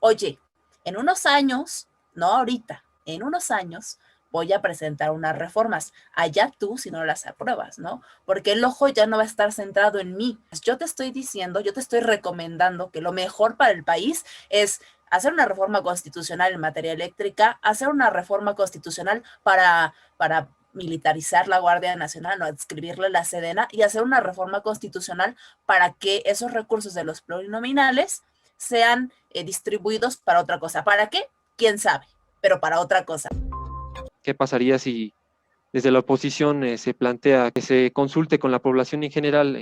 Oye, en unos años, no ahorita, en unos años voy a presentar unas reformas. Allá tú si no las apruebas, ¿no? Porque el ojo ya no va a estar centrado en mí. Yo te estoy diciendo, yo te estoy recomendando que lo mejor para el país es hacer una reforma constitucional en materia eléctrica, hacer una reforma constitucional para militarizar la Guardia Nacional, no adscribirle la Sedena, y hacer una reforma constitucional para que esos recursos de los plurinominales sean distribuidos para otra cosa. ¿Para qué? ¿Quién sabe? Pero para otra cosa. ¿Qué pasaría si desde la oposición se plantea que se consulte con la población en general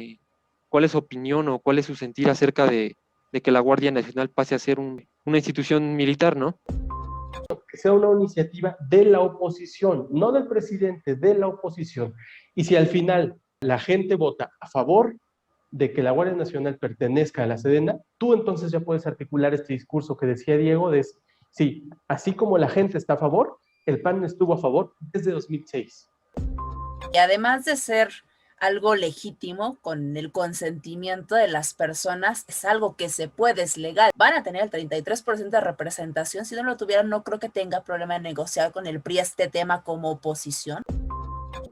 cuál es su opinión o cuál es su sentir acerca de que la Guardia Nacional pase a ser una institución militar, ¿no? Que sea una iniciativa de la oposición, no del presidente, de la oposición. Y si al final la gente vota a favor de que la Guardia Nacional pertenezca a la Sedena, tú entonces ya puedes articular este discurso que decía Diego de, sí, así como la gente está a favor, el PAN estuvo a favor desde 2006. Y además de ser algo legítimo con el consentimiento de las personas, es algo que se puede, es legal. Van a tener el 33% de representación. Si no lo tuvieran, no creo que tenga problema en negociar con el PRI este tema como oposición.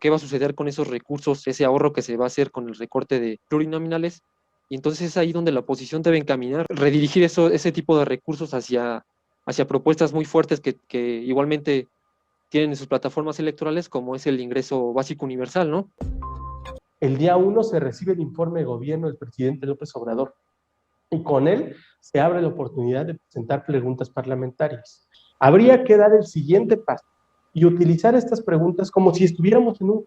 ¿Qué va a suceder con esos recursos, ese ahorro que se va a hacer con el recorte de plurinominales? Y entonces es ahí donde la oposición debe encaminar, redirigir ese tipo de recursos hacia propuestas muy fuertes que igualmente tienen en sus plataformas electorales, como es el ingreso básico universal, ¿no? El día 1 se recibe el informe de gobierno del presidente López Obrador y con él se abre la oportunidad de presentar preguntas parlamentarias. Habría que dar el siguiente paso y utilizar estas preguntas como si estuviéramos en un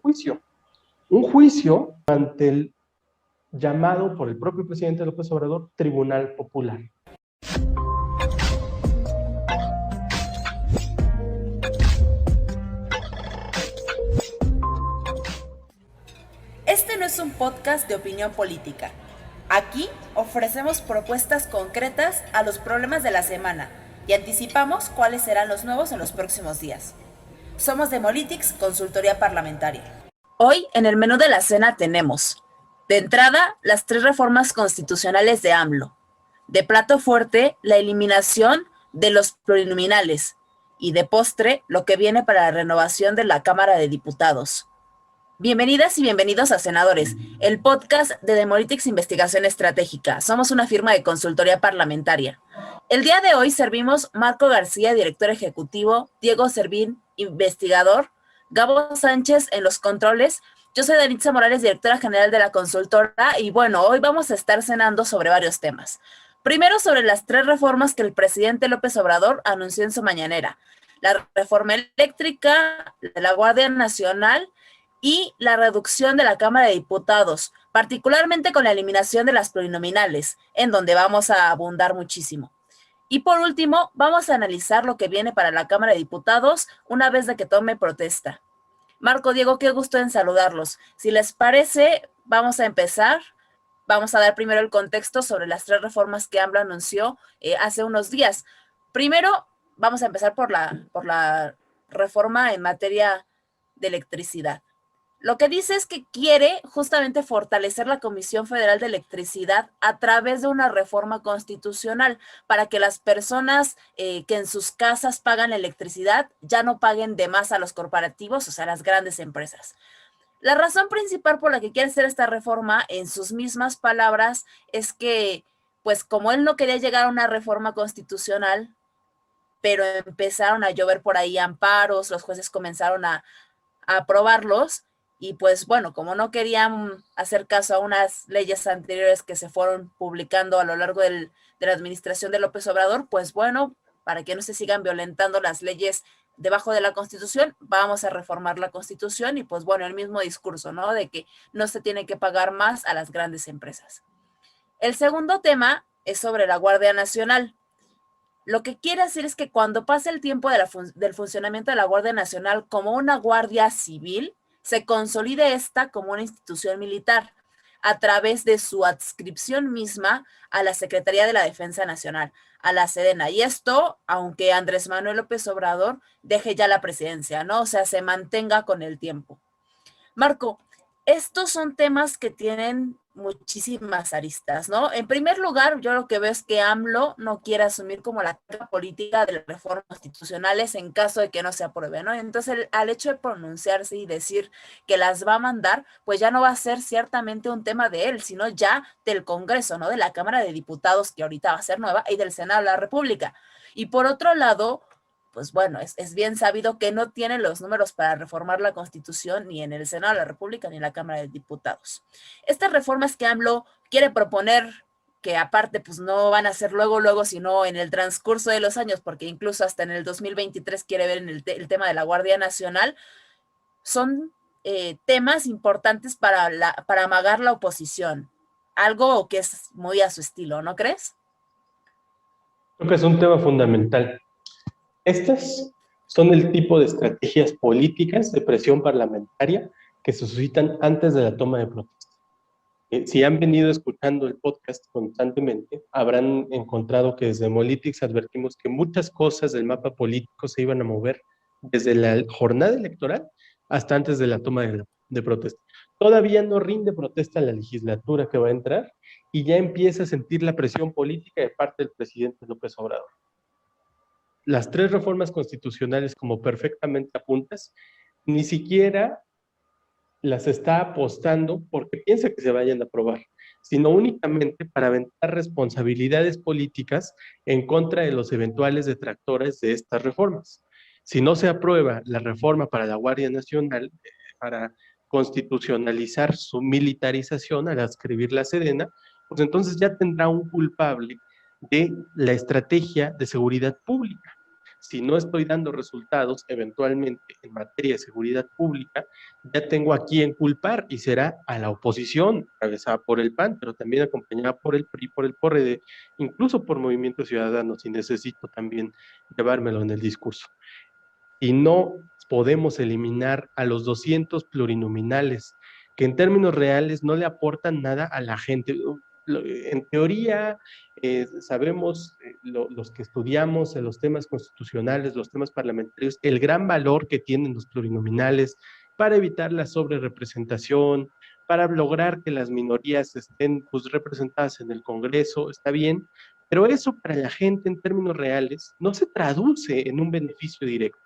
juicio ante el llamado por el propio presidente López Obrador Tribunal Popular. Este no es un podcast de opinión política. Aquí ofrecemos propuestas concretas a los problemas de la semana y anticipamos cuáles serán los nuevos en los próximos días. Somos Demolitics, consultoría parlamentaria. Hoy en el menú de la cena tenemos, de entrada, las 3 reformas constitucionales de AMLO. De plato fuerte, la eliminación de los plurinominales. Y de postre, lo que viene para la renovación de la Cámara de Diputados. Bienvenidas y bienvenidos a Senadores, el podcast de Demolitics Investigación Estratégica. Somos una firma de consultoría parlamentaria. El día de hoy servimos Marco García, director ejecutivo, Diego Servín, investigador, Gabo Sánchez en los controles. Yo soy Danitza Morales, directora general de la consultora, y bueno, hoy vamos a estar cenando sobre varios temas. Primero, sobre las 3 reformas que el presidente López Obrador anunció en su mañanera. La reforma eléctrica, la Guardia Nacional y la reducción de la Cámara de Diputados, particularmente con la eliminación de las plurinominales, en donde vamos a abundar muchísimo. Y por último, vamos a analizar lo que viene para la Cámara de Diputados una vez de que tome protesta. Marco, Diego, qué gusto en saludarlos. Si les parece, vamos a empezar. Vamos a dar primero el contexto sobre las 3 reformas que AMLO anunció hace unos días. Primero, vamos a empezar por la reforma en materia de electricidad. Lo que dice es que quiere justamente fortalecer la Comisión Federal de Electricidad a través de una reforma constitucional para que las personas que en sus casas pagan electricidad ya no paguen de más a los corporativos, o sea, a las grandes empresas. La razón principal por la que quiere hacer esta reforma, en sus mismas palabras, es que, pues como él no quería llegar a una reforma constitucional, pero empezaron a llover por ahí amparos, los jueces comenzaron a aprobarlos, y pues bueno, como no querían hacer caso a unas leyes anteriores que se fueron publicando a lo largo de la administración de López Obrador, pues bueno, para que no se sigan violentando las leyes debajo de la Constitución, vamos a reformar la Constitución. Y pues bueno, el mismo discurso, ¿no? De que no se tiene que pagar más a las grandes empresas. El segundo tema es sobre la Guardia Nacional. Lo que quiere decir es que cuando pase el tiempo del funcionamiento de la Guardia Nacional como una guardia civil, se consolide esta como una institución militar a través de su adscripción misma a la Secretaría de la Defensa Nacional, a la Sedena. Y esto, aunque Andrés Manuel López Obrador deje ya la presidencia, ¿no? O sea, se mantenga con el tiempo. Marco, estos son temas que tienen muchísimas aristas, ¿no? En primer lugar, yo lo que veo es que AMLO no quiere asumir como la carga política de las reformas constitucionales en caso de que no se apruebe, ¿no? Entonces, al hecho de pronunciarse y decir que las va a mandar, pues ya no va a ser ciertamente un tema de él, sino ya del Congreso, ¿no? De la Cámara de Diputados, que ahorita va a ser nueva, y del Senado de la República. Y por otro lado, pues bueno, es bien sabido que no tiene los números para reformar la Constitución ni en el Senado de la República ni en la Cámara de Diputados. Estas reformas que AMLO quiere proponer, que aparte pues no van a ser luego, sino en el transcurso de los años, porque incluso hasta en el 2023 quiere ver en el tema de la Guardia Nacional, son temas importantes para amagar la oposición. Algo que es muy a su estilo, ¿no crees? Creo que es un tema fundamental. Estas son el tipo de estrategias políticas de presión parlamentaria que se suscitan antes de la toma de protesta. Si han venido escuchando el podcast constantemente, habrán encontrado que desde Molitics advertimos que muchas cosas del mapa político se iban a mover desde la jornada electoral hasta antes de la toma de protesta. Todavía no rinde protesta la legislatura que va a entrar y ya empieza a sentir la presión política de parte del presidente López Obrador. Las 3 reformas constitucionales, como perfectamente apuntas, ni siquiera las está apostando porque piensa que se vayan a aprobar, sino únicamente para aventar responsabilidades políticas en contra de los eventuales detractores de estas reformas. Si no se aprueba la reforma para la Guardia Nacional, para constitucionalizar su militarización al adscribir la Sedena, pues entonces ya tendrá un culpable de la estrategia de seguridad pública. Si no estoy dando resultados eventualmente en materia de seguridad pública, ya tengo a quién culpar y será a la oposición, encabezada por el PAN, pero también acompañada por el PRI, por el PRD, incluso por Movimiento Ciudadano, si necesito también llevármelo en el discurso. Y no podemos eliminar a los 200 plurinominales, que en términos reales no le aportan nada a la gente. En teoría, sabemos los que estudiamos en los temas constitucionales, los temas parlamentarios, el gran valor que tienen los plurinominales para evitar la sobrerepresentación, para lograr que las minorías estén pues, representadas en el Congreso, está bien, pero eso para la gente en términos reales no se traduce en un beneficio directo.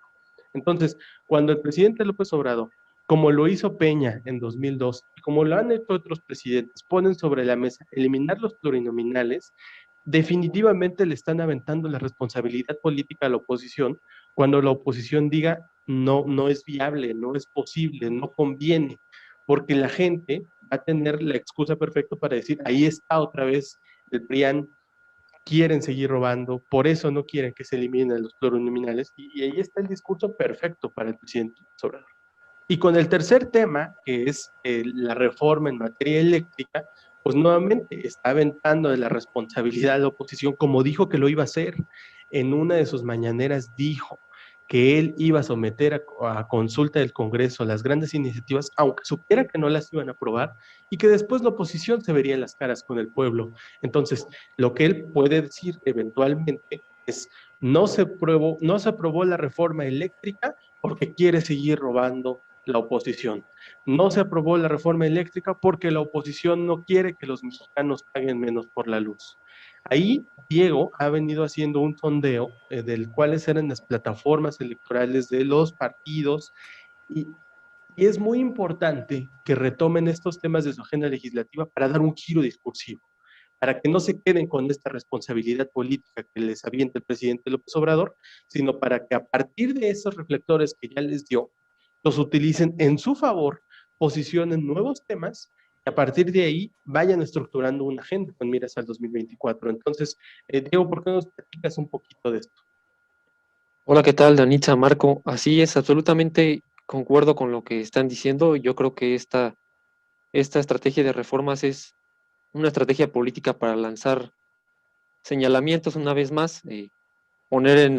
Entonces, cuando el presidente López Obrador, como lo hizo Peña en 2002, y como lo han hecho otros presidentes, ponen sobre la mesa eliminar los plurinominales, definitivamente le están aventando la responsabilidad política a la oposición cuando la oposición diga no, no es viable, no es posible, no conviene, porque la gente va a tener la excusa perfecta para decir, ahí está otra vez el PRIAN, quieren seguir robando, por eso no quieren que se eliminen los plurinominales, y ahí está el discurso perfecto para el presidente Obrador. Y con el tercer tema, que es la reforma en materia eléctrica, pues nuevamente está aventando de la responsabilidad de la oposición, como dijo que lo iba a hacer. En una de sus mañaneras dijo que él iba a someter a consulta del Congreso las grandes iniciativas, aunque supiera que no las iban a aprobar, y que después la oposición se vería en las caras con el pueblo. Entonces, lo que él puede decir eventualmente es, no se aprobó la reforma eléctrica porque quiere seguir robando la oposición. No se aprobó la reforma eléctrica porque la oposición no quiere que los mexicanos paguen menos por la luz. Ahí Diego ha venido haciendo un sondeo del cuáles eran las plataformas electorales de los partidos y es muy importante que retomen estos temas de su agenda legislativa para dar un giro discursivo, para que no se queden con esta responsabilidad política que les avienta el presidente López Obrador, sino para que a partir de esos reflectores que ya les dio, los utilicen en su favor, posicionen nuevos temas y a partir de ahí vayan estructurando una agenda con miras al 2024. Entonces, Diego, ¿por qué nos platicas un poquito de esto? Hola, ¿qué tal, Danitza, Marco? Así es, absolutamente concuerdo con lo que están diciendo. Yo creo que esta estrategia de reformas es una estrategia política para lanzar señalamientos una vez más, poner en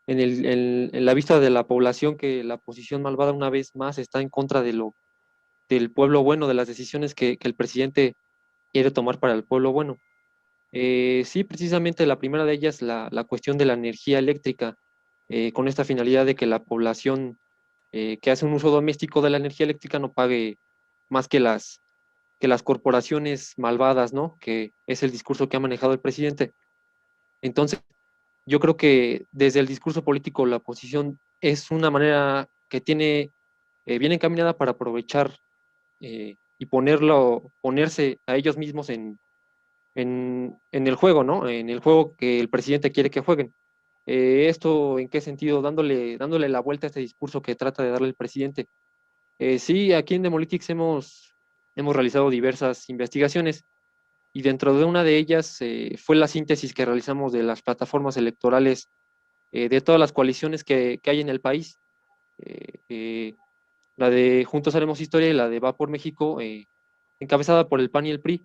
la vista de la población que la posición malvada una vez más está en contra del pueblo bueno, de las decisiones que el presidente quiere tomar para el pueblo bueno. Sí, precisamente la primera de ellas, la cuestión de la energía eléctrica, con esta finalidad de que la población que hace un uso doméstico de la energía eléctrica no pague más que que las corporaciones malvadas, ¿no? Que es el discurso que ha manejado el presidente. Entonces, yo creo que desde el discurso político la oposición es una manera que tiene bien encaminada para aprovechar y ponerse a ellos mismos en el juego, ¿no? En el juego que el presidente quiere que jueguen. ¿Esto en qué sentido? Dándole la vuelta a este discurso que trata de darle el presidente. Sí, aquí en Demolitics hemos realizado diversas investigaciones y dentro de una de ellas fue la síntesis que realizamos de las plataformas electorales de todas las coaliciones que hay en el país. Eh, eh, la de Juntos Haremos Historia y la de Va por México, encabezada por el PAN y el PRI.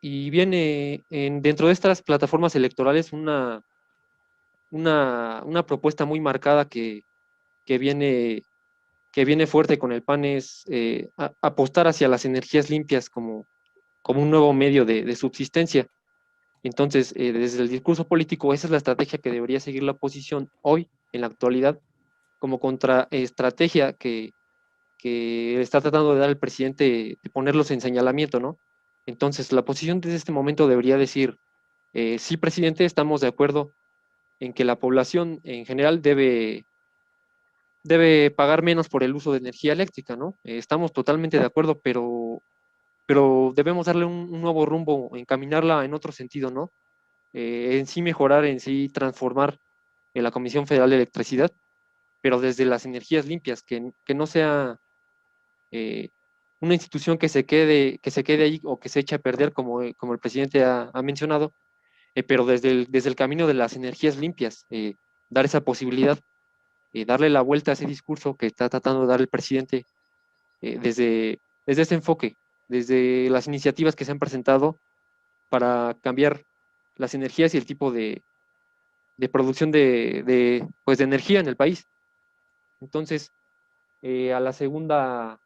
Y viene dentro de estas plataformas electorales una propuesta muy marcada que viene, que viene fuerte con el PAN es apostar hacia las energías limpias como un nuevo medio de subsistencia. Entonces, desde el discurso político, esa es la estrategia que debería seguir la oposición hoy, en la actualidad, como contraestrategia que está tratando de dar el presidente, de ponerlos en señalamiento, ¿no? Entonces, la oposición desde este momento debería decir, sí, presidente, estamos de acuerdo en que la población en general debe pagar menos por el uso de energía eléctrica, ¿no? Estamos totalmente de acuerdo, pero debemos darle un nuevo rumbo, encaminarla en otro sentido, ¿no? En sí mejorar, en sí transformar en la Comisión Federal de Electricidad, pero desde las energías limpias, que no sea una institución que se quede ahí o que se eche a perder, como el presidente ha mencionado, pero desde el camino de las energías limpias, dar esa posibilidad, darle la vuelta a ese discurso que está tratando de dar el presidente desde ese enfoque, desde las iniciativas que se han presentado para cambiar las energías y el tipo de producción pues de energía en el país. Entonces, a la segunda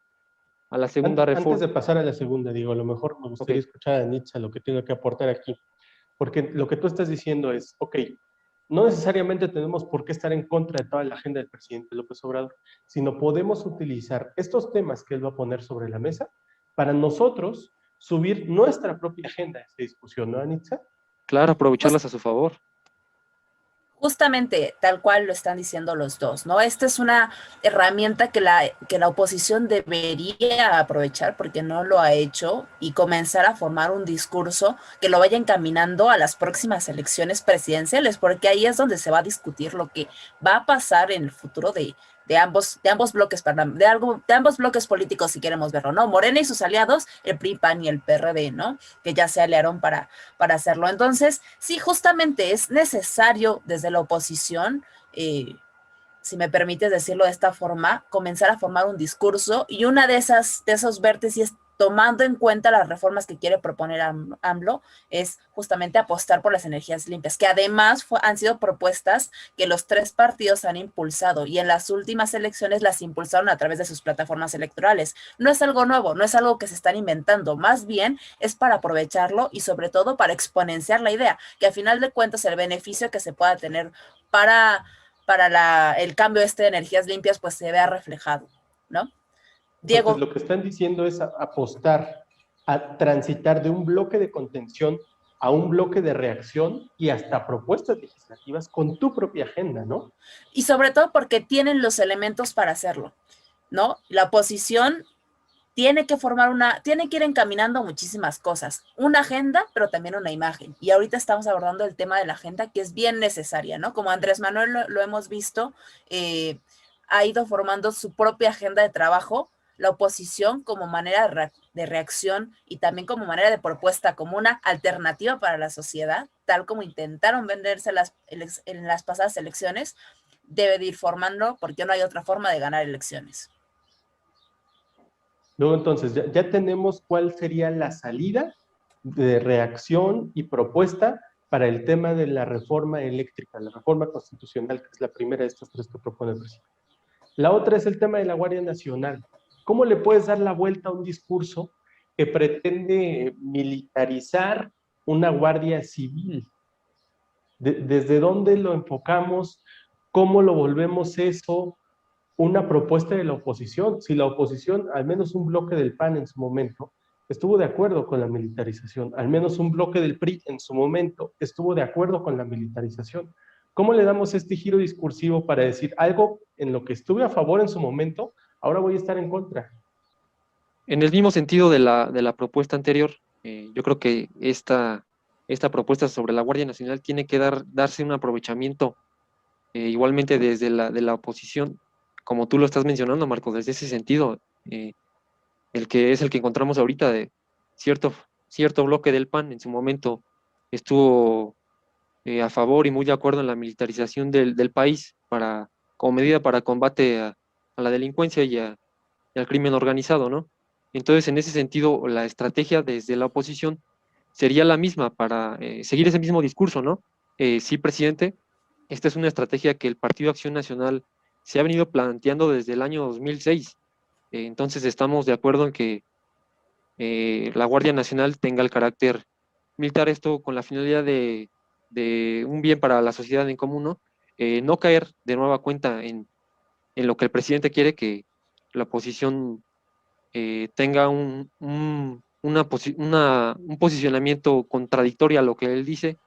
Antes reforma. de pasar a la segunda, digo, a lo mejor me Ok, gustaría escuchar a Nitza lo que tenga que aportar aquí, porque lo que tú estás diciendo es, ok, no necesariamente tenemos por qué estar en contra de toda la agenda del presidente López Obrador, sino podemos utilizar estos temas que él va a poner sobre la mesa para nosotros subir nuestra propia agenda a esta discusión, ¿no, Anitza? claro, Pues aprovecharlas a su favor. justamente tal cual lo están diciendo los dos, ¿no? Esta es una herramienta que la oposición debería aprovechar porque no lo ha hecho y comenzar a formar un discurso que lo vaya encaminando a las próximas elecciones presidenciales, porque ahí es donde se va a discutir lo que va a pasar en el futuro de ambos bloques, de ambos bloques políticos, si queremos verlo, ¿no? Morena y sus aliados, el PRI, PAN y el PRD, ¿no? Que ya se aliaron para hacerlo. Entonces, sí, justamente es necesario desde la oposición, si me permites decirlo de esta forma, comenzar a formar un discurso y una de esos vértices, tomando en cuenta las reformas que quiere proponer AMLO, es justamente apostar por las energías limpias, que además han sido propuestas que los tres partidos han impulsado y en las últimas elecciones las impulsaron a través de sus plataformas electorales. No es algo nuevo, no es algo que se están inventando, más bien es para aprovecharlo y sobre todo para exponenciar la idea, que al final de cuentas el beneficio que se pueda tener para el cambio de energías limpias pues se vea reflejado, ¿no? Entonces, Diego, lo que están diciendo es apostar a transitar de un bloque de contención a un bloque de reacción y hasta propuestas legislativas con tu propia agenda, ¿no? y sobre todo porque tienen los elementos para hacerlo, ¿no? La oposición tiene que ir encaminando muchísimas cosas, una agenda, pero también una imagen. Y ahorita estamos abordando el tema de la agenda, que es bien necesaria, ¿no? Como Andrés Manuel lo hemos visto, ha ido formando su propia agenda de trabajo, la oposición como manera de reacción y también como manera de propuesta, como una alternativa para la sociedad, tal como intentaron venderse en las pasadas elecciones, debe de ir formando porque no hay otra forma de ganar elecciones. Luego, entonces, ya tenemos cuál sería la salida de reacción y propuesta para el tema de la reforma eléctrica, la reforma constitucional, que es la primera de estas tres que propone el presidente. La otra es el tema de la Guardia Nacional. ¿Cómo le puedes dar la vuelta a un discurso que pretende militarizar una Guardia Civil? ¿Desde dónde lo enfocamos? ¿Cómo lo volvemos eso una propuesta de la oposición? Si la oposición, al menos un bloque del PAN en su momento, estuvo de acuerdo con la militarización, al menos un bloque del PRI en su momento estuvo de acuerdo con la militarización. ¿Cómo le damos este giro discursivo para decir algo en lo que estuve a favor en su momento, ahora voy a estar en contra? En el mismo sentido de la propuesta anterior, yo creo que esta propuesta sobre la Guardia Nacional tiene que darse un aprovechamiento igualmente desde de la oposición, como tú lo estás mencionando, Marco, desde ese sentido, el que es el que encontramos ahorita de cierto bloque del PAN en su momento estuvo a favor y muy de acuerdo en la militarización del país como medida para combate a la delincuencia y al crimen organizado, ¿no? Entonces, en ese sentido, la estrategia desde la oposición sería la misma para seguir ese mismo discurso, ¿no? Sí, presidente, esta es una estrategia que el Partido Acción Nacional se ha venido planteando desde el año 2006. Entonces, estamos de acuerdo en que la Guardia Nacional tenga el carácter militar, esto con la finalidad de un bien para la sociedad en común, ¿no? No caer de nueva cuenta en lo que el presidente quiere, que la oposición tenga un posicionamiento contradictorio a lo que él dice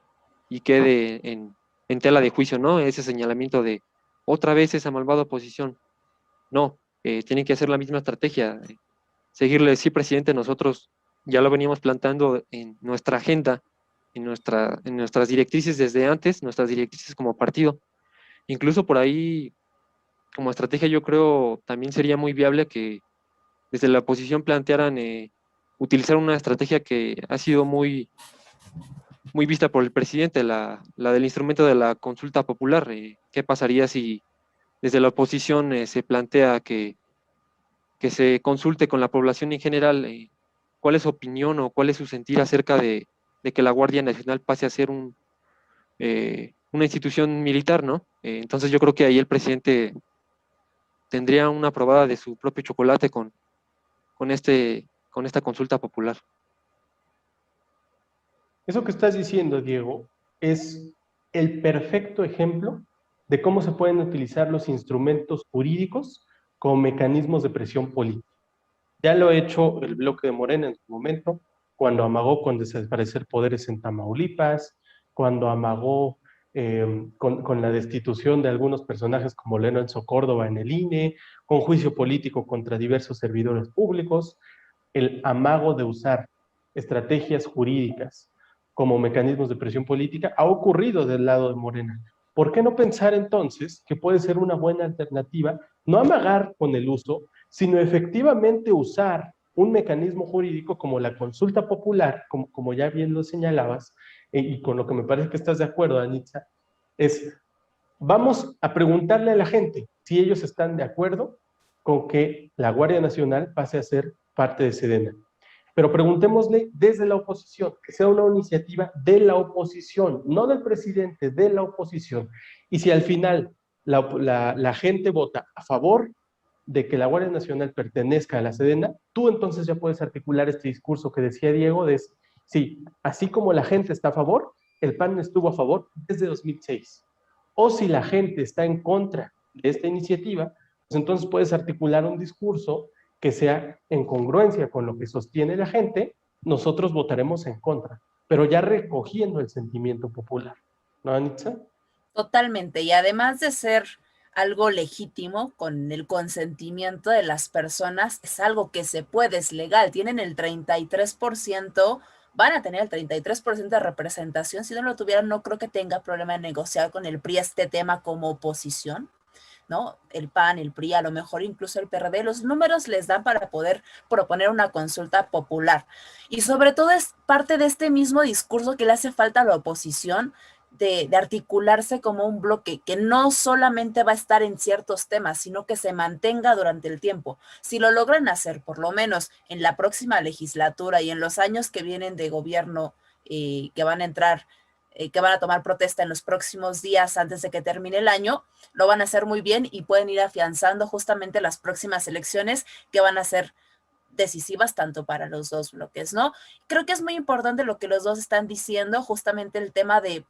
y quede en tela de juicio, ¿no? Ese señalamiento de otra vez esa malvada oposición. No, tienen que hacer la misma estrategia, seguirle, sí, presidente, nosotros ya lo veníamos plantando en nuestra agenda, en nuestras directrices desde antes, nuestras directrices como partido. Incluso por ahí, como estrategia, yo creo también sería muy viable que desde la oposición plantearan utilizar una estrategia que ha sido muy vista por el presidente, la del instrumento de la consulta popular. ¿Qué pasaría si desde la oposición se plantea que se consulte con la población en general cuál es su opinión o cuál es su sentir acerca de que la Guardia Nacional pase a ser una institución militar, ¿no? Entonces yo creo que ahí el presidente tendría una probada de su propio chocolate con esta consulta popular. Eso que estás diciendo, Diego, es el perfecto ejemplo de cómo se pueden utilizar los instrumentos jurídicos como mecanismos de presión política. Ya lo ha hecho el bloque de Morena en su momento, cuando amagó con desaparecer poderes en Tamaulipas, cuando amagó con la destitución de algunos personajes como Lorenzo Córdoba en el INE, con juicio político contra diversos servidores públicos, el amago de usar estrategias jurídicas como mecanismos de presión política ha ocurrido del lado de Morena. ¿Por qué no pensar entonces que puede ser una buena alternativa no amagar con el uso, sino efectivamente usar un mecanismo jurídico como la consulta popular, como ya bien lo señalabas, y con lo que me parece que estás de acuerdo, Anitza, es vamos a preguntarle a la gente si ellos están de acuerdo con que la Guardia Nacional pase a ser parte de Sedena. Pero preguntémosle desde la oposición, que sea una iniciativa de la oposición, no del presidente, de la oposición. Y si al final la gente vota a favor de que la Guardia Nacional pertenezca a la Sedena, tú entonces ya puedes articular este discurso que decía Diego de, sí, así como la gente está a favor, el PAN estuvo a favor desde 2006. O si la gente está en contra de esta iniciativa, pues entonces puedes articular un discurso que sea en congruencia con lo que sostiene la gente, nosotros votaremos en contra, pero ya recogiendo el sentimiento popular. ¿No, Anitza? Totalmente. Y además de ser algo legítimo con el consentimiento de las personas, es algo que se puede, es legal. Tienen el 33%, van a tener el 33% de representación. Si no lo tuvieran, no creo que tenga problema en negociar con el PRI este tema como oposición, ¿no? El PAN, el PRI, a lo mejor incluso el PRD, los números les dan para poder proponer una consulta popular. Y sobre todo es parte de este mismo discurso que le hace falta a la oposición de articularse como un bloque que no solamente va a estar en ciertos temas, sino que se mantenga durante el tiempo. Si lo logran hacer, por lo menos en la próxima legislatura y en los años que vienen de gobierno que van a entrar, que van a tomar protesta en los próximos días antes de que termine el año, lo van a hacer muy bien y pueden ir afianzando justamente las próximas elecciones que van a ser decisivas tanto para los dos bloques, ¿no? Creo que es muy importante lo que los dos están diciendo, justamente el tema de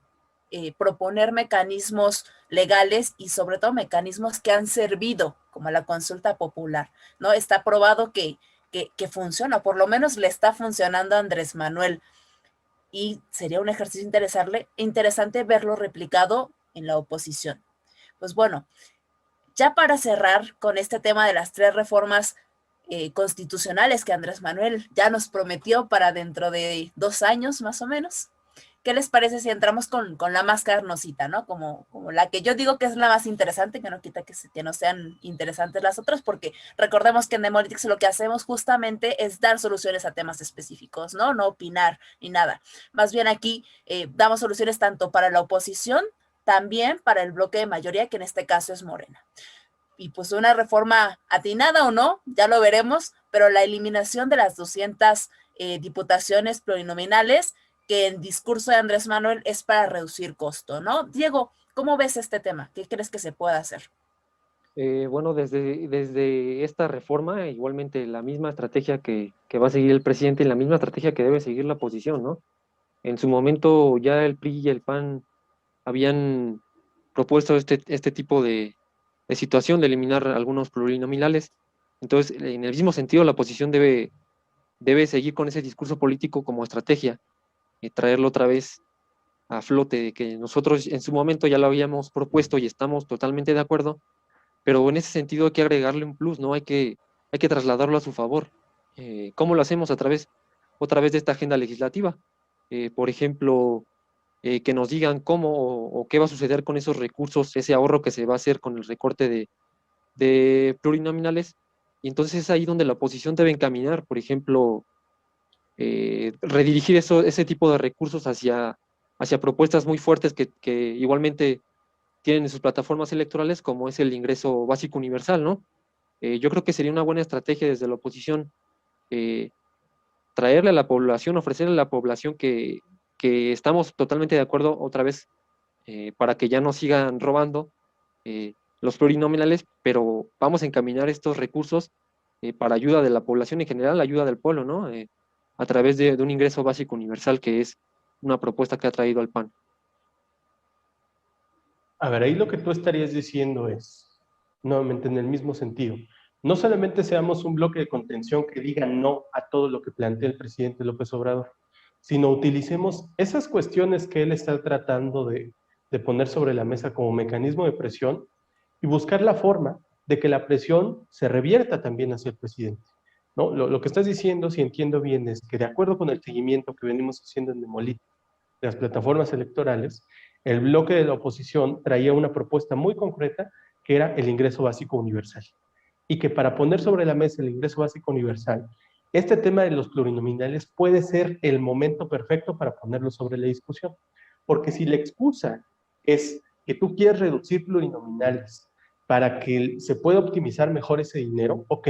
proponer mecanismos legales y sobre todo mecanismos que han servido, como la consulta popular, ¿no? Está probado que que funciona, o por lo menos le está funcionando a Andrés Manuel. Y sería un ejercicio interesante verlo replicado en la oposición. Pues bueno, ya para cerrar con este tema de las 3 reformas constitucionales que Andrés Manuel ya nos prometió para dentro de 2 años más o menos, ¿qué les parece si entramos con la más carnosita, ¿no? Como la que yo digo que es la más interesante, que no quita que no sean interesantes las otras, porque recordemos que en Demolytics lo que hacemos justamente es dar soluciones a temas específicos, ¿no? No opinar ni nada. Más bien aquí damos soluciones tanto para la oposición, también para el bloque de mayoría, que en este caso es Morena. Y pues una reforma atinada o no, ya lo veremos, pero la eliminación de las 200 diputaciones plurinominales, que en discurso de Andrés Manuel es para reducir costo, ¿no? Diego, ¿cómo ves este tema? ¿Qué crees que se puede hacer? Bueno, desde esta reforma, igualmente la misma estrategia que va a seguir el presidente y la misma estrategia que debe seguir la oposición, ¿no? En su momento ya el PRI y el PAN habían propuesto este tipo de situación de eliminar algunos plurinominales. Entonces, en el mismo sentido, la oposición debe seguir con ese discurso político como estrategia y traerlo otra vez a flote, de que nosotros en su momento ya lo habíamos propuesto y estamos totalmente de acuerdo, pero en ese sentido hay que agregarle un plus, ¿no? Hay que trasladarlo a su favor. ¿Cómo lo hacemos? Otra vez de esta agenda legislativa. Por ejemplo, que nos digan cómo o qué va a suceder con esos recursos, ese ahorro que se va a hacer con el recorte de plurinominales. Y entonces es ahí donde la oposición debe encaminar, por ejemplo, redirigir ese tipo de recursos hacia propuestas muy fuertes que igualmente tienen en sus plataformas electorales, como es el ingreso básico universal, ¿no? Yo creo que sería una buena estrategia desde la oposición eh, traerle a la población, ofrecerle a la población que estamos totalmente de acuerdo otra vez para que ya no sigan robando los plurinominales, pero vamos a encaminar estos recursos para ayuda de la población en general, ayuda del pueblo, ¿no? A través de un ingreso básico universal que es una propuesta que ha traído al PAN. A ver, ahí lo que tú estarías diciendo es, nuevamente en el mismo sentido, no solamente seamos un bloque de contención que diga no a todo lo que plantea el presidente López Obrador, sino utilicemos esas cuestiones que él está tratando de poner sobre la mesa como mecanismo de presión y buscar la forma de que la presión se revierta también hacia el presidente. ¿No? Lo que estás diciendo, si entiendo bien, es que de acuerdo con el seguimiento que venimos haciendo en Demolí, de las plataformas electorales, el bloque de la oposición traía una propuesta muy concreta que era el ingreso básico universal. Y que para poner sobre la mesa el ingreso básico universal, este tema de los plurinominales puede ser el momento perfecto para ponerlo sobre la discusión. Porque si la excusa es que tú quieres reducir plurinominales para que se pueda optimizar mejor ese dinero, ok,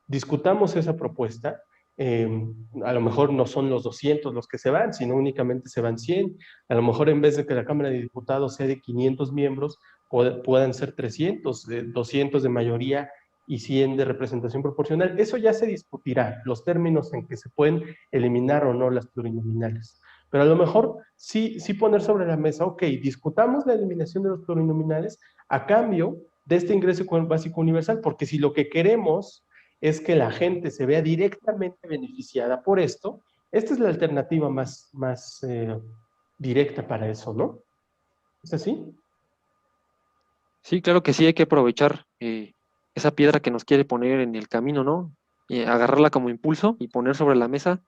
discutamos esa propuesta. A lo mejor no son los 200 los que se van, sino únicamente se van 100. A lo mejor en vez de que la Cámara de Diputados sea de 500 miembros, puedan ser 300, 200 de mayoría y 100 de representación proporcional. Eso ya se discutirá, los términos en que se pueden eliminar o no las plurinominales. Pero a lo mejor sí poner sobre la mesa, ok, discutamos la eliminación de los plurinominales a cambio de este ingreso básico universal, porque si lo que queremos es que la gente se vea directamente beneficiada por esto, esta es la alternativa más directa para eso, ¿no? ¿Es así? Sí, claro que sí, hay que aprovechar esa piedra que nos quiere poner en el camino, ¿no? Agarrarla como impulso y poner sobre la mesa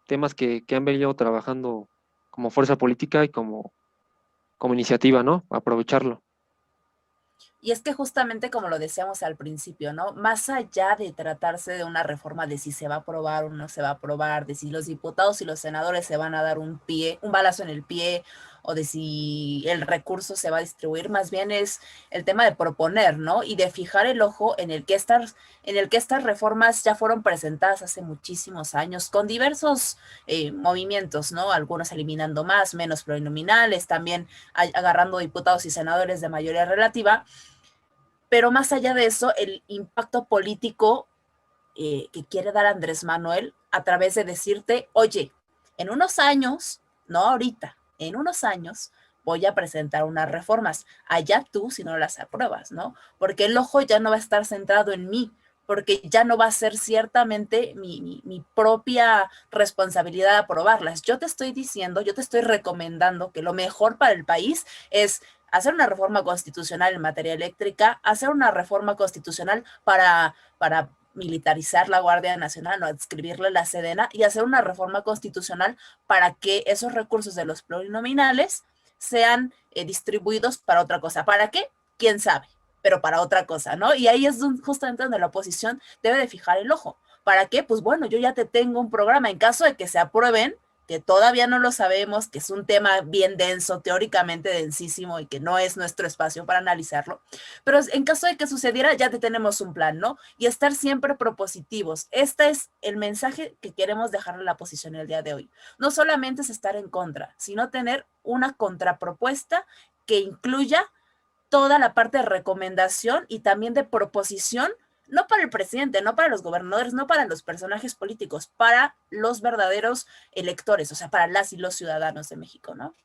temas que han venido trabajando como fuerza política y como iniciativa, ¿no? Aprovecharlo. Y es que justamente como lo decíamos al principio, ¿no? Más allá de tratarse de una reforma de si se va a aprobar o no se va a aprobar, de si los diputados y los senadores se van a dar un balazo en el pie, o de si el recurso se va a distribuir, más bien es el tema de proponer, ¿no? Y de fijar el ojo en el que estas reformas ya fueron presentadas hace muchísimos años, con diversos movimientos, ¿no? Algunos eliminando más, menos plurinominales, también agarrando diputados y senadores de mayoría relativa. Pero más allá de eso, el impacto político que quiere dar Andrés Manuel a través de decirte, oye, en unos años, no ahorita, en unos años voy a presentar unas reformas, allá tú si no las apruebas, ¿no? Porque el ojo ya no va a estar centrado en mí, porque ya no va a ser ciertamente mi propia responsabilidad aprobarlas. Yo te estoy diciendo, yo te estoy recomendando que lo mejor para el país es hacer una reforma constitucional en materia eléctrica, hacer una reforma constitucional para militarizar la Guardia Nacional o adscribirle la Sedena y hacer una reforma constitucional para que esos recursos de los plurinominales sean distribuidos para otra cosa. ¿Para qué? ¿Quién sabe? Pero para otra cosa, ¿no? Y ahí es justamente donde la oposición debe de fijar el ojo. ¿Para qué? Pues bueno, yo ya te tengo un programa en caso de que se aprueben, que todavía no lo sabemos, que es un tema bien denso, teóricamente densísimo y que no es nuestro espacio para analizarlo, pero en caso de que sucediera ya te tenemos un plan, ¿no? Y estar siempre propositivos. Este es el mensaje que queremos dejarle a la oposición el día de hoy. No solamente es estar en contra, sino tener una contrapropuesta que incluya toda la parte de recomendación y también de proposición, no para el presidente, no para los gobernadores, no para los personajes políticos, para los verdaderos electores, o sea, para las y los ciudadanos de México, ¿no?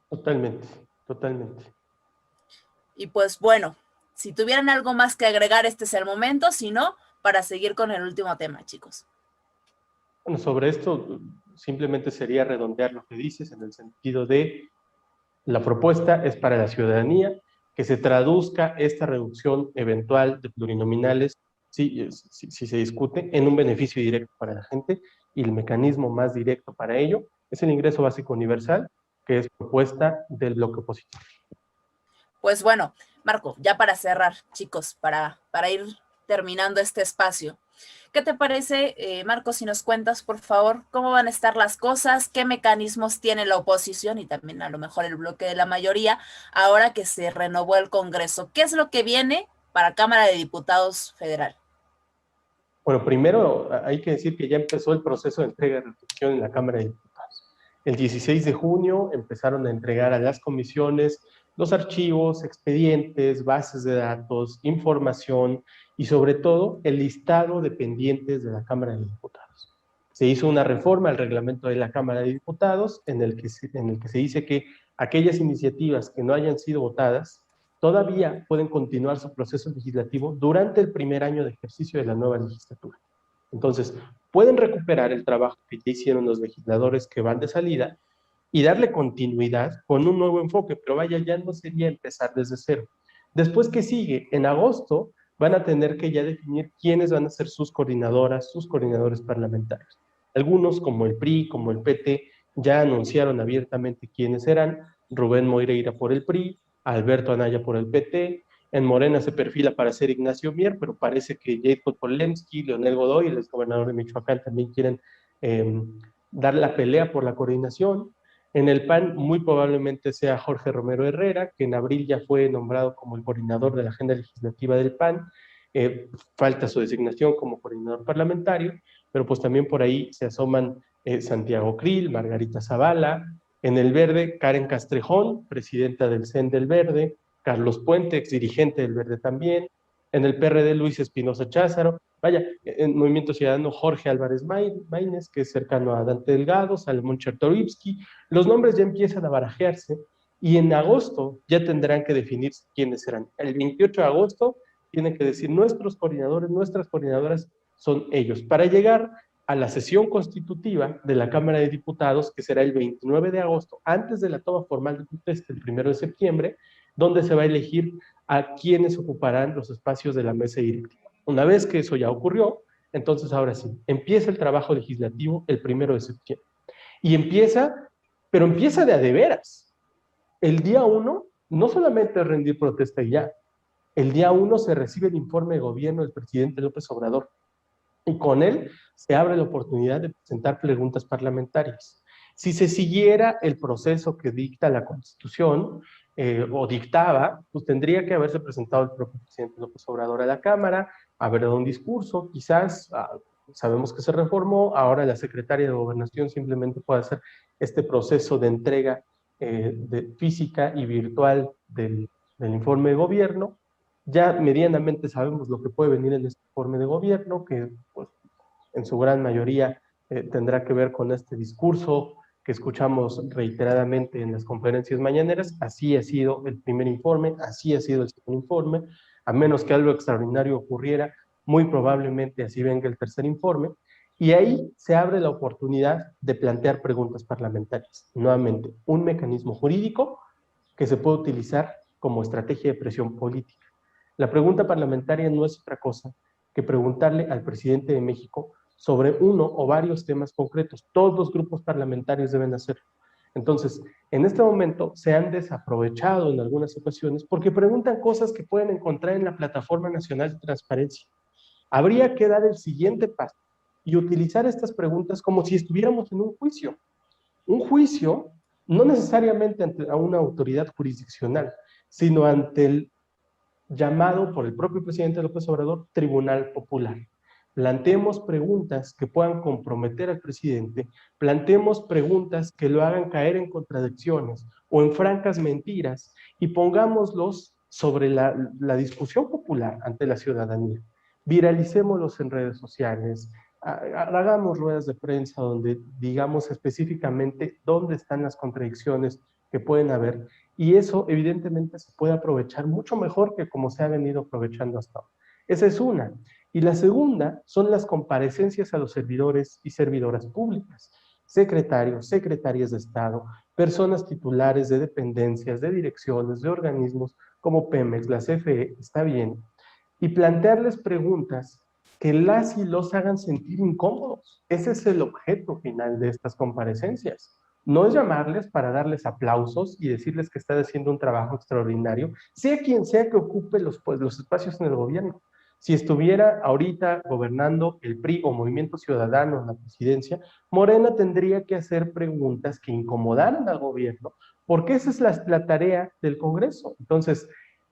Totalmente, totalmente. Y pues bueno, si tuvieran algo más que agregar, este es el momento, si no, para seguir con el último tema, chicos. Bueno, sobre esto simplemente sería redondear lo que dices en el sentido de la propuesta es para la ciudadanía, que se traduzca esta reducción eventual de plurinominales, si se discute, en un beneficio directo para la gente, y el mecanismo más directo para ello es el ingreso básico universal, que es propuesta del bloque opositor. Pues bueno, Marco, ya para cerrar, chicos, para ir terminando este espacio, ¿qué te parece, Marco, si nos cuentas, por favor, cómo van a estar las cosas, qué mecanismos tiene la oposición y también a lo mejor el bloque de la mayoría ahora que se renovó el Congreso? ¿Qué es lo que viene para Cámara de Diputados Federal? Bueno, primero hay que decir que ya empezó el proceso de entrega de resolución en la Cámara de Diputados. El 16 de junio empezaron a entregar a las comisiones los archivos, expedientes, bases de datos, información y sobre todo el listado de pendientes de la Cámara de Diputados. Se hizo una reforma al reglamento de la Cámara de Diputados en el que se dice que aquellas iniciativas que no hayan sido votadas todavía pueden continuar su proceso legislativo durante el primer año de ejercicio de la nueva legislatura. Entonces, pueden recuperar el trabajo que ya hicieron los legisladores que van de salida y darle continuidad con un nuevo enfoque, pero vaya, ya no sería empezar desde cero. Después, ¿qué sigue? En agosto van a tener que ya definir quiénes van a ser sus coordinadoras, sus coordinadores parlamentarios. Algunos, como el PRI, como el PT, ya anunciaron abiertamente quiénes serán. Rubén Moreira por el PRI, Alberto Anaya por el PT, en Morena se perfila para ser Ignacio Mier, pero parece que Jacob Polemski, Leonel Godoy, el exgobernador de Michoacán, también quieren dar la pelea por la coordinación. En el PAN muy probablemente sea Jorge Romero Herrera, que en abril ya fue nombrado como el coordinador de la agenda legislativa del PAN. Falta su designación como coordinador parlamentario, pero pues también por ahí se asoman Santiago Krill, Margarita Zavala. En el Verde, Karen Castrejón, presidenta del CEN del Verde, Carlos Puente, exdirigente del Verde también. En el PRD, Luis Espinosa Cházaro. Vaya, en Movimiento Ciudadano, Jorge Álvarez Maínez, que es cercano a Dante Delgado, Salomón Chertorivsky. Los nombres ya empiezan a barajearse y en agosto ya tendrán que definir quiénes serán. El 28 de agosto tienen que decir nuestros coordinadores, nuestras coordinadoras son ellos, para llegar a la sesión constitutiva de la Cámara de Diputados, que será el 29 de agosto, antes de la toma formal de protesta, el 1 de septiembre, donde se va a elegir a quienes ocuparán los espacios de la mesa directiva. Una vez que eso ya ocurrió, entonces ahora sí, empieza el trabajo legislativo el 1 de septiembre. Y empieza, pero empieza de a de veras. El día 1 no solamente es rendir protesta y ya, el día 1 se recibe el informe de gobierno del presidente López Obrador y con él se abre la oportunidad de presentar preguntas parlamentarias. Si se siguiera el proceso que dicta la Constitución o dictaba, pues tendría que haberse presentado el propio presidente López Obrador a la Cámara, haber dado un discurso, quizás, sabemos que se reformó, ahora la secretaria de Gobernación simplemente puede hacer este proceso de entrega física y virtual del informe de gobierno. Ya medianamente sabemos lo que puede venir en este informe de gobierno, que pues, en su gran mayoría tendrá que ver con este discurso que escuchamos reiteradamente en las conferencias mañaneras. Así ha sido el primer informe, así ha sido el segundo informe. a menos que algo extraordinario ocurriera, muy probablemente así venga el tercer informe, y ahí se abre la oportunidad de plantear preguntas parlamentarias. Nuevamente, un mecanismo jurídico que se puede utilizar como estrategia de presión política. La pregunta parlamentaria no es otra cosa que preguntarle al presidente de México sobre uno o varios temas concretos. Todos los grupos parlamentarios deben hacerlo. Entonces, en este momento se han desaprovechado en algunas ocasiones porque preguntan cosas que pueden encontrar en la Plataforma Nacional de Transparencia. Habría que dar el siguiente paso y utilizar estas preguntas como si estuviéramos en un juicio. Un juicio no necesariamente ante una autoridad jurisdiccional, sino ante el llamado por el propio presidente López Obrador Tribunal Popular. Planteemos preguntas que puedan comprometer al presidente, planteemos preguntas que lo hagan caer en contradicciones o en francas mentiras y pongámoslos sobre la discusión popular ante la ciudadanía. Viralicémoslos en redes sociales, hagamos ruedas de prensa donde digamos específicamente dónde están las contradicciones que pueden haber, y eso evidentemente se puede aprovechar mucho mejor que como se ha venido aprovechando hasta ahora. Esa es una. Y la segunda son las comparecencias a los servidores y servidoras públicas, secretarios, secretarias de Estado, personas titulares de dependencias, de direcciones, de organismos como Pemex, la CFE, está bien, y plantearles preguntas que las y los hagan sentir incómodos. Ese es el objeto final de estas comparecencias. No es llamarles para darles aplausos y decirles que están haciendo un trabajo extraordinario, sea quien sea que ocupe los espacios en el gobierno. Si estuviera ahorita gobernando el PRI o Movimiento Ciudadano en la presidencia, Morena tendría que hacer preguntas que incomodaran al gobierno, porque esa es la tarea del Congreso. Entonces,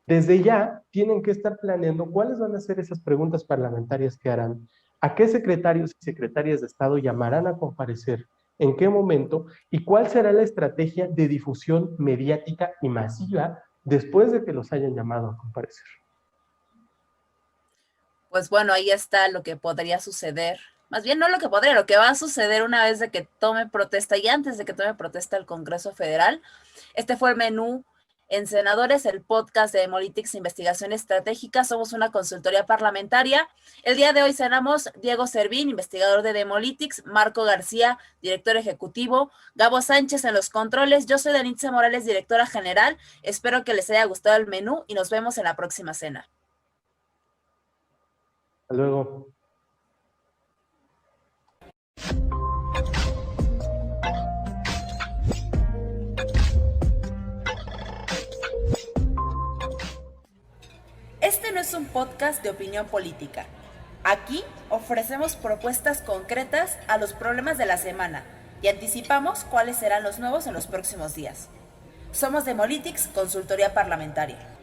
desde ya tienen que estar planeando cuáles van a ser esas preguntas parlamentarias que harán, a qué secretarios y secretarias de Estado llamarán a comparecer, en qué momento y cuál será la estrategia de difusión mediática y masiva después de que los hayan llamado a comparecer. Pues bueno, ahí está lo que podría suceder. Más bien no lo que podría, lo que va a suceder una vez de que tome protesta y antes de que tome protesta el Congreso Federal. Este fue el menú en Senadores, el podcast de Demolitics Investigación Estratégica. Somos una consultoría parlamentaria. El día de hoy cenamos Diego Servín, investigador de Demolitics, Marco García, director ejecutivo, Gabo Sánchez en los controles. Yo soy Danitza Morales, directora general. Espero que les haya gustado el menú y nos vemos en la próxima cena. Hasta luego. Este no es un podcast de opinión política. Aquí ofrecemos propuestas concretas a los problemas de la semana y anticipamos cuáles serán los nuevos en los próximos días. Somos Demolitics, consultoría parlamentaria.